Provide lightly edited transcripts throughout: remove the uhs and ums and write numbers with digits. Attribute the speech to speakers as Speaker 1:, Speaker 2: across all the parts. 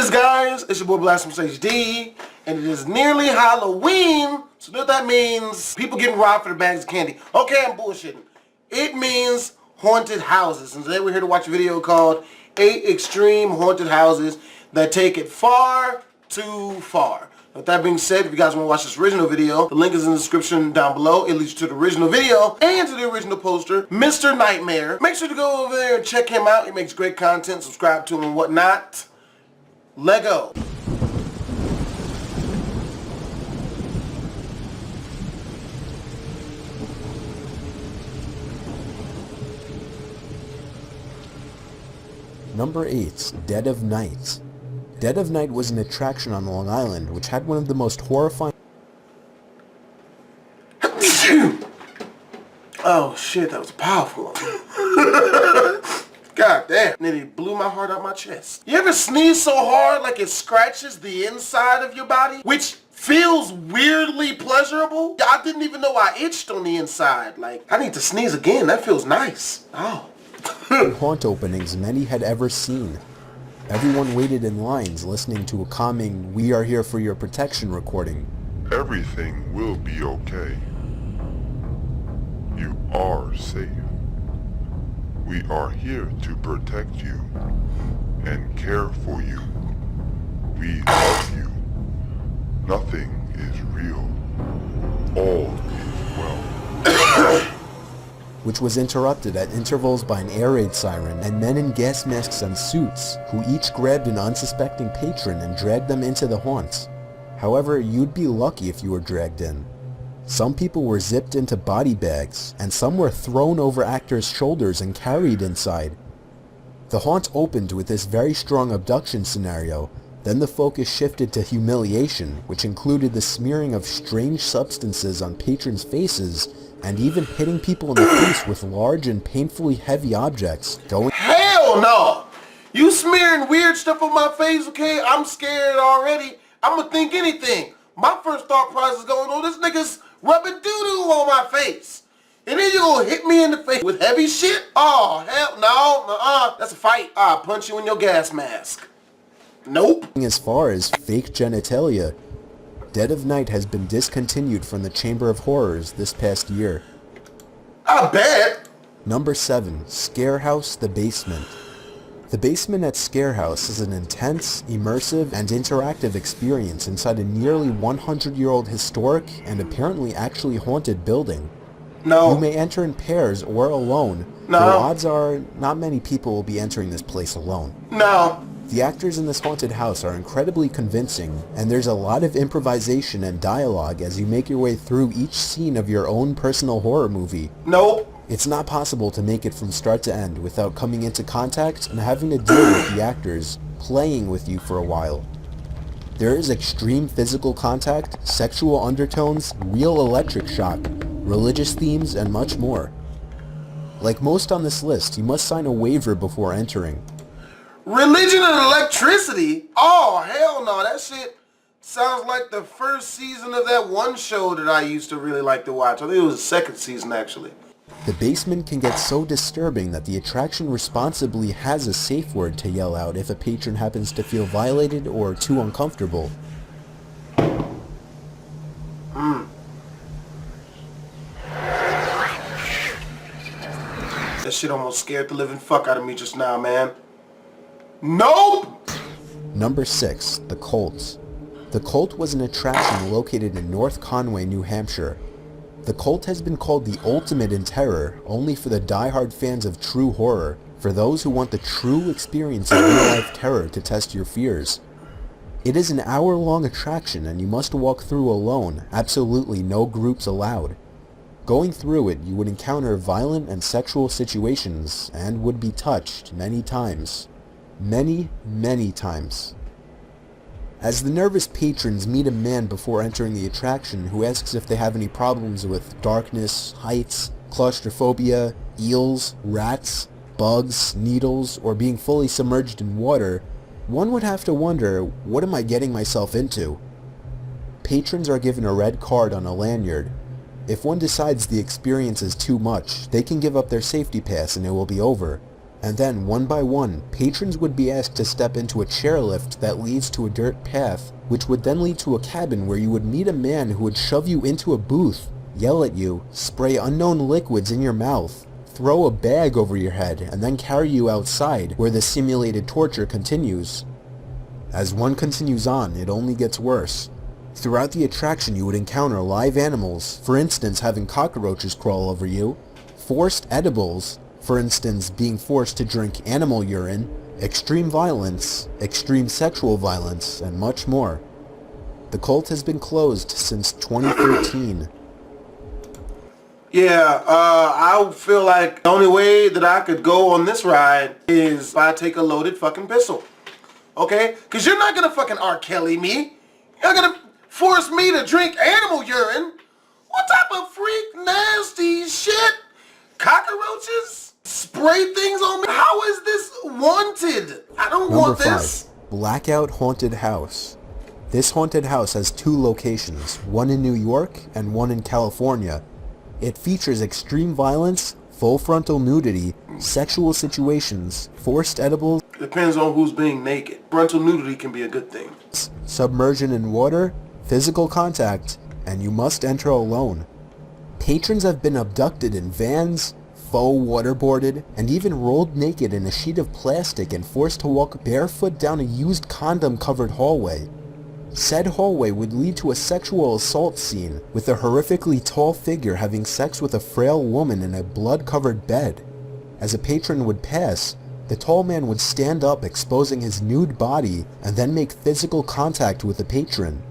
Speaker 1: is, guys? It's your boy BlastphamousHD, and it is nearly Halloween. So that means people getting robbed for their bags of candy. Okay, I'm bullshitting. It means haunted houses. And today we're here to watch a video called 8 Extreme Haunted Houses that take it far too far. With that being said, if you guys want to watch this original video, the link is in the description down below. It leads you to the original video and to the original poster, Mr. Nightmare. Make sure to go over there and check him out. He makes great content. Subscribe to him and whatnot. Lego.
Speaker 2: Number 8. Dead of Night. Dead of Night was an attraction on Long Island which had one of the most horrifying...
Speaker 1: Oh shit, that was a powerful one. God damn, nearly blew my heart out my chest. You ever sneeze so hard like it scratches the inside of your body? Which feels weirdly pleasurable? I didn't even know I itched on the inside. Like, I need to sneeze again, that feels nice. Oh.
Speaker 2: haunt openings many had ever seen. Everyone waited in lines listening to a calming "We are here for your protection" recording.
Speaker 3: Everything will be okay. You are safe. We are here to protect you and care for you. We love you. Nothing is real. All is well.
Speaker 2: Which was interrupted at intervals by an air raid siren and men in gas masks and suits who each grabbed an unsuspecting patron and dragged them into the haunt. However, you'd be lucky if you were dragged in. Some people were zipped into body bags, and some were thrown over actors' shoulders and carried inside. The haunt opened with this very strong abduction scenario, then the focus shifted to humiliation, which included the smearing of strange substances on patrons' faces, and even hitting people in the face with large and painfully heavy objects going—
Speaker 1: Hell no! You smearing weird stuff on my face, okay? I'm scared already. I'm gonna think anything. My first thought process is going, oh, this nigga's rubbing doo-doo on my face. And then you gonna hit me in the face with heavy shit? Oh, hell no, that's a fight. I'll punch you in your gas mask. Nope.
Speaker 2: As far as fake genitalia, Dead of Night has been discontinued from the Chamber of Horrors this past year.
Speaker 1: I bet.
Speaker 2: Number 7. Scarehouse The Basement. The basement at Scarehouse is an intense, immersive, and interactive experience inside a nearly 100-year-old historic and apparently actually haunted building.
Speaker 1: No.
Speaker 2: You may enter in pairs or alone,
Speaker 1: no.
Speaker 2: though odds are not many people will be entering this place alone.
Speaker 1: No.
Speaker 2: The actors in this haunted house are incredibly convincing, and there's a lot of improvisation and dialogue as you make your way through each scene of your own personal horror movie.
Speaker 1: Nope.
Speaker 2: It's not possible to make it from start to end without coming into contact and having to deal with the actors playing with you for a while. There is extreme physical contact, sexual undertones, real electric shock, religious themes, and much more. Like most on this list, you must sign a waiver before entering.
Speaker 1: Religion and electricity? Oh, hell no. That shit sounds like the first season of that one show that I used to really like to watch. I think it was the second season, actually.
Speaker 2: The basement can get so disturbing that the attraction responsibly has a safe word to yell out if a patron happens to feel violated or too uncomfortable.
Speaker 1: That shit almost scared the living fuck out of me just now, man. Nope!
Speaker 2: Number 6. The Cult. The Cult was an attraction located in North Conway, New Hampshire. The Cult has been called the ultimate in terror, only for the die-hard fans of true horror, for those who want the true experience of real-life terror to test your fears. It is an hour-long attraction and you must walk through alone, absolutely no groups allowed. Going through it, you would encounter violent and sexual situations, and would be touched many times. Many, many times. As the nervous patrons meet a man before entering the attraction who asks if they have any problems with darkness, heights, claustrophobia, eels, rats, bugs, needles, or being fully submerged in water, one would have to wonder, what am I getting myself into? Patrons are given a red card on a lanyard. If one decides the experience is too much, they can give up their safety pass and it will be over. And then, one by one, patrons would be asked to step into a chairlift that leads to a dirt path, which would then lead to a cabin where you would meet a man who would shove you into a booth, yell at you, spray unknown liquids in your mouth, throw a bag over your head, and then carry you outside, where the simulated torture continues. As one continues on, it only gets worse. Throughout the attraction you would encounter live animals, for instance having cockroaches crawl over you, forced edibles, for instance being forced to drink animal urine, extreme violence, extreme sexual violence, and much more. The cult has been closed since 2013.
Speaker 1: Yeah, I feel like the only way that I could go on this ride is if I take a loaded fucking pistol. Okay? Because you're not going to fucking R. Kelly me. You're not going to force me to drink animal urine. What type of freak nasty shit? Cockroaches? Spray things on me? How is this wanted? I don't want this.
Speaker 2: Number 5. Blackout Haunted House. This haunted house has 2 locations, one in New York and one in California. It features extreme violence, full frontal nudity, sexual situations, forced edibles.
Speaker 1: Depends on who's being naked. Frontal nudity can be a good thing.
Speaker 2: Submersion in water, physical contact, and you must enter alone. Patrons have been abducted in vans, faux waterboarded, and even rolled naked in a sheet of plastic and forced to walk barefoot down a used condom-covered hallway. Said hallway would lead to a sexual assault scene, with a horrifically tall figure having sex with a frail woman in a blood-covered bed. As a patron would pass, the tall man would stand up exposing his nude body and then make physical contact with the patron.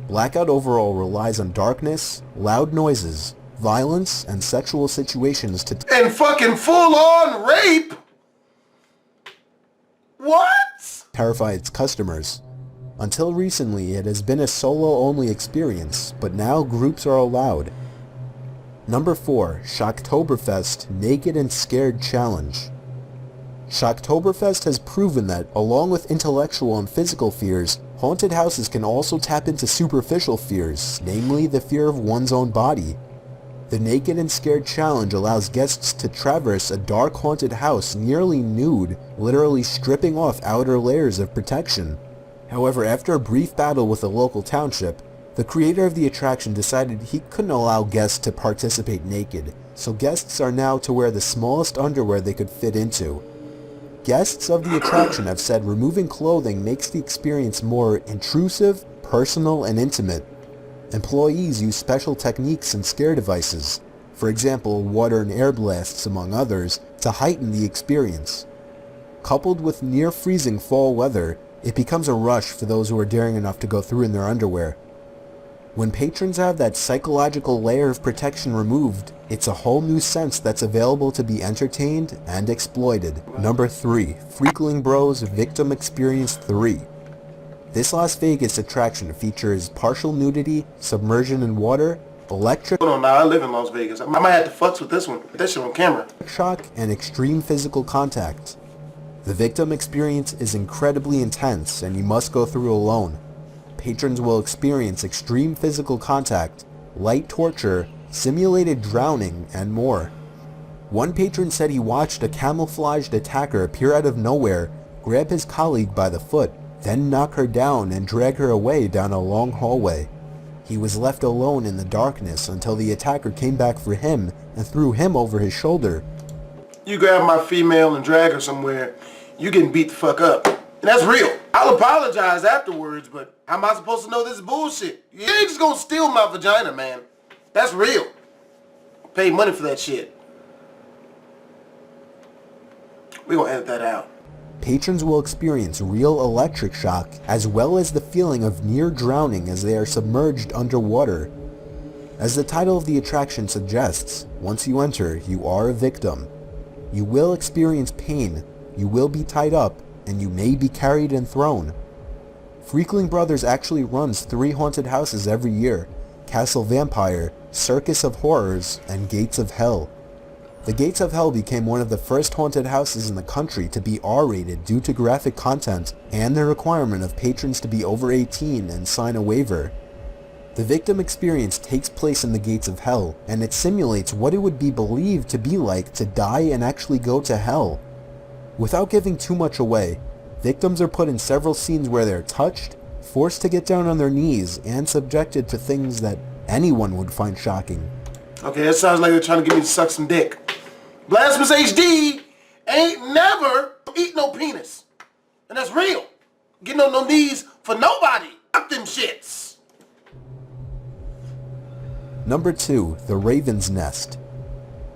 Speaker 2: Blackout overall relies on darkness, loud noises, violence, and sexual situations to
Speaker 1: and fucking full-on rape? What?
Speaker 2: terrify its customers. Until recently, it has been a solo-only experience, but now groups are allowed. Number 4. Shocktoberfest Naked and Scared Challenge. Shocktoberfest has proven that, along with intellectual and physical fears, haunted houses can also tap into superficial fears, namely the fear of one's own body. The Naked and Scared Challenge allows guests to traverse a dark haunted house nearly nude, literally stripping off outer layers of protection. However, after a brief battle with a local township, the creator of the attraction decided he couldn't allow guests to participate naked, so guests are now to wear the smallest underwear they could fit into. Guests of the attraction have said removing clothing makes the experience more intrusive, personal, and intimate. Employees use special techniques and scare devices, for example water and air blasts among others, to heighten the experience. Coupled with near freezing fall weather, it becomes a rush for those who are daring enough to go through in their underwear. When patrons have that psychological layer of protection removed, it's a whole new sense that's available to be entertained and exploited. Number 3. Freakling Bros Victim Experience 3. This Las Vegas attraction features partial nudity, submersion in water, electric
Speaker 1: Hold on now, I live in Las Vegas. I might have to fucks with this one. Get that shit on camera.
Speaker 2: shock, and extreme physical contact. The victim experience is incredibly intense and you must go through alone. Patrons will experience extreme physical contact, light torture, simulated drowning, and more. One patron said he watched a camouflaged attacker appear out of nowhere, grab his colleague by the foot, then knock her down and drag her away down a long hallway. He was left alone in the darkness until the attacker came back for him and threw him over his shoulder.
Speaker 1: You grab my female and drag her somewhere, you getting beat the fuck up. And that's real. I'll apologize afterwards, but how am I supposed to know this is bullshit? You ain't just gonna steal my vagina, man. That's real. Pay money for that shit. We gonna edit that out.
Speaker 2: Patrons will experience real electric shock as well as the feeling of near drowning as they are submerged underwater. As the title of the attraction suggests, once you enter, you are a victim. You will experience pain, you will be tied up, and you may be carried and thrown. Freakling Brothers actually runs 3 haunted houses every year: Castle Vampire, Circus of Horrors, and Gates of Hell. The Gates of Hell became one of the first haunted houses in the country to be R-rated due to graphic content and the requirement of patrons to be over 18 and sign a waiver. The victim experience takes place in the Gates of Hell, and it simulates what it would be believed to be like to die and actually go to hell. Without giving too much away, victims are put in several scenes where they're touched, forced to get down on their knees, and subjected to things that anyone would find shocking.
Speaker 1: Okay, that sounds like they're trying to get me to suck some dick. BlastphamousHD ain't never eat no penis. And that's real. Getting on no knees for nobody. Fuck them shits.
Speaker 2: Number 2, the Raven's Nest.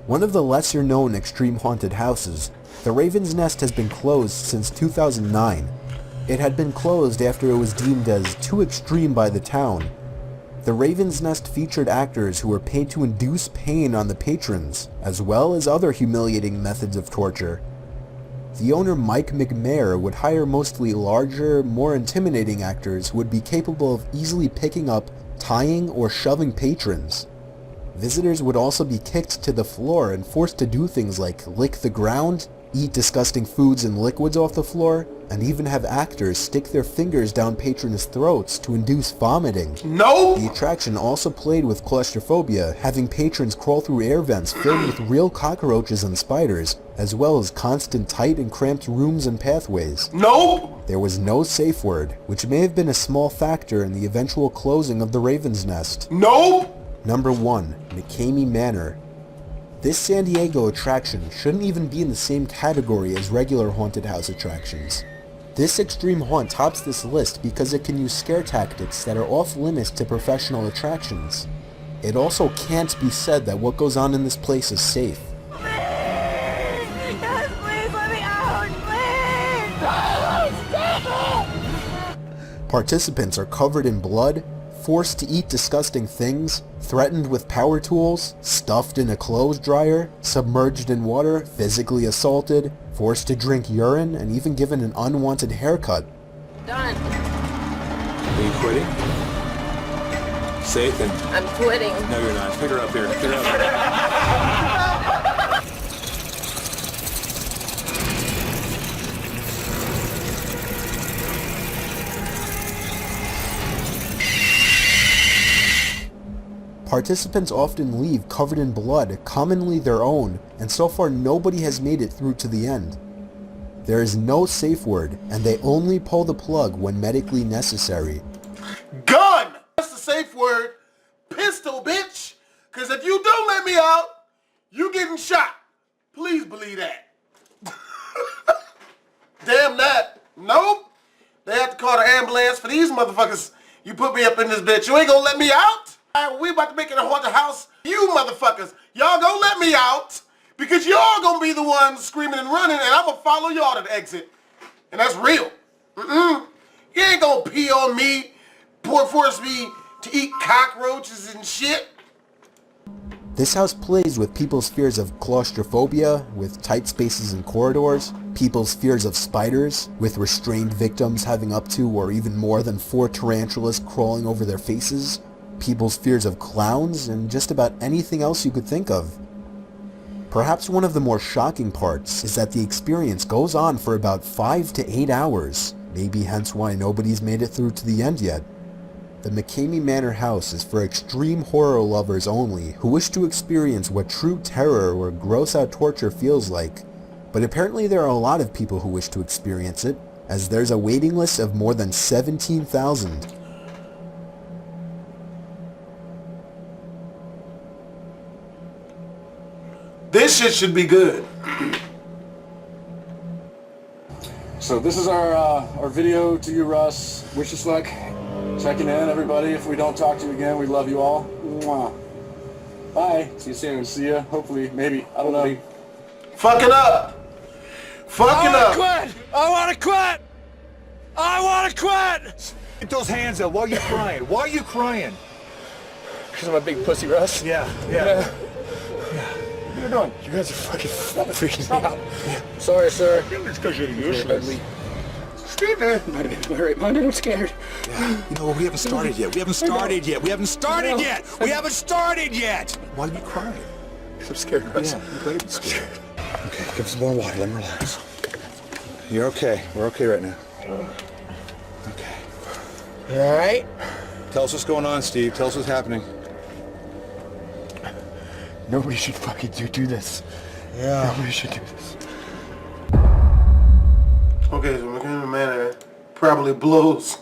Speaker 2: One of the lesser known extreme haunted houses, the Raven's Nest has been closed since 2009. It had been closed after it was deemed as too extreme by the town. The Raven's Nest featured actors who were paid to induce pain on the patrons, as well as other humiliating methods of torture. The owner, Mike McMayer, would hire mostly larger, more intimidating actors who would be capable of easily picking up, tying, or shoving patrons. Visitors would also be kicked to the floor and forced to do things like lick the ground, eat disgusting foods and liquids off the floor, and even have actors stick their fingers down patrons' throats to induce vomiting.
Speaker 1: No!
Speaker 2: The attraction also played with claustrophobia, having patrons crawl through air vents filled with real cockroaches and spiders, as well as constant tight and cramped rooms and pathways.
Speaker 1: Nope!
Speaker 2: There was no safe word, which may have been a small factor in the eventual closing of the Raven's Nest.
Speaker 1: Nope!
Speaker 2: Number 1, McCamey Manor. This San Diego attraction shouldn't even be in the same category as regular haunted house attractions. This extreme haunt tops this list because it can use scare tactics that are off limits to professional attractions. It also can't be said that what goes on in this place is safe.
Speaker 4: Please! Yes, please let me out! Please!
Speaker 2: Participants are covered in blood, forced to eat disgusting things, threatened with power tools, stuffed in a clothes dryer, submerged in water, physically assaulted, forced to drink urine, and even given an unwanted haircut.
Speaker 4: Done.
Speaker 5: Are you quitting? Say it then.
Speaker 4: I'm quitting.
Speaker 5: No, you're not. Pick her up here. Pick her up.
Speaker 2: Participants often leave covered in blood, commonly their own, and so far nobody has made it through to the end. There is no safe word, and they only pull the plug when medically necessary.
Speaker 1: Gun! That's the safe word. Pistol, bitch. Because if you don't let me out, you getting shot. Please believe that. Damn that. Nope. They have to call the ambulance for these motherfuckers. You put me up in this bitch. You ain't gonna let me out? All right, we about to make it a haunted house. You motherfuckers, y'all gonna let me out because y'all gonna be the ones screaming and running, and I'm gonna follow y'all to the exit. And that's real. You ain't gonna pee on me, force me to eat cockroaches and shit.
Speaker 2: This house plays with people's fears of claustrophobia, with tight spaces and corridors, people's fears of spiders, with restrained victims having up to or even more than 4 tarantulas crawling over their faces, people's fears of clowns, and just about anything else you could think of. Perhaps one of the more shocking parts is that the experience goes on for about 5 to 8 hours, maybe hence why nobody's made it through to the end yet. The McCamey Manor house is for extreme horror lovers only who wish to experience what true terror or gross-out torture feels like, but apparently there are a lot of people who wish to experience it, as there's a waiting list of more than 17,000.
Speaker 1: This shit should be good.
Speaker 6: So this is our video to you, Russ. Wish us luck. Checking in, everybody. If we don't talk to you again, we love you all. Mwah. Bye. See you soon. See ya. Hopefully. Maybe. I don't know.
Speaker 1: Fucking up. Fucking up.
Speaker 7: Quit! I want to quit! I want to quit!
Speaker 8: Get those hands up. Why are you crying? Why are you crying?
Speaker 7: Because I'm a big pussy, Russ.
Speaker 8: Yeah.
Speaker 6: What are you doing?
Speaker 7: You guys are fucking freaking me out. Sorry, sir.
Speaker 8: It's because you're useless.
Speaker 7: Stay there. Minded, I'm scared.
Speaker 8: You know, we haven't started yet. We haven't started yet. We haven't started yet. We haven't started yet. Why are you crying?
Speaker 7: I'm scared, Russ.
Speaker 8: Yeah, you better be scared.
Speaker 6: Okay, give us some more water. Let me relax. You're okay. We're okay right now. Okay.
Speaker 7: You alright?
Speaker 6: Tell us what's going on, Steve. Tell us what's happening.
Speaker 7: Nobody should fucking do this.
Speaker 6: Yeah.
Speaker 7: Nobody should do this.
Speaker 1: Okay, so Mechanical Manor probably blows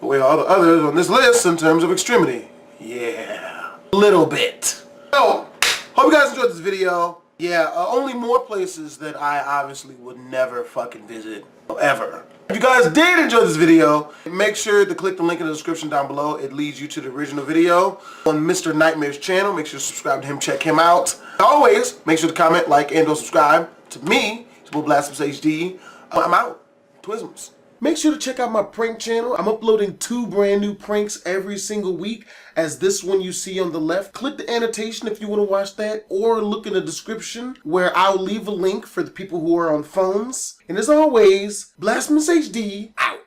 Speaker 1: away all the others on this list in terms of extremity. Yeah, a little bit. So, hope you guys enjoyed this video. Yeah, only more places that I obviously would never fucking visit, ever. If you guys did enjoy this video, make sure to click the link in the description down below. It leads you to the original video on Mr. Nightmare's channel. Make sure to subscribe to him, check him out. As always, make sure to comment, like, and or subscribe to me, to BlastphamousHD. I'm out. Twisms. Make sure to check out my prank channel. I'm uploading 2 brand new pranks every single week, as this one you see on the left. Click the annotation if you want to watch that, or look in the description where I'll leave a link for the people who are on phones. And as always, BlastphamousHD out.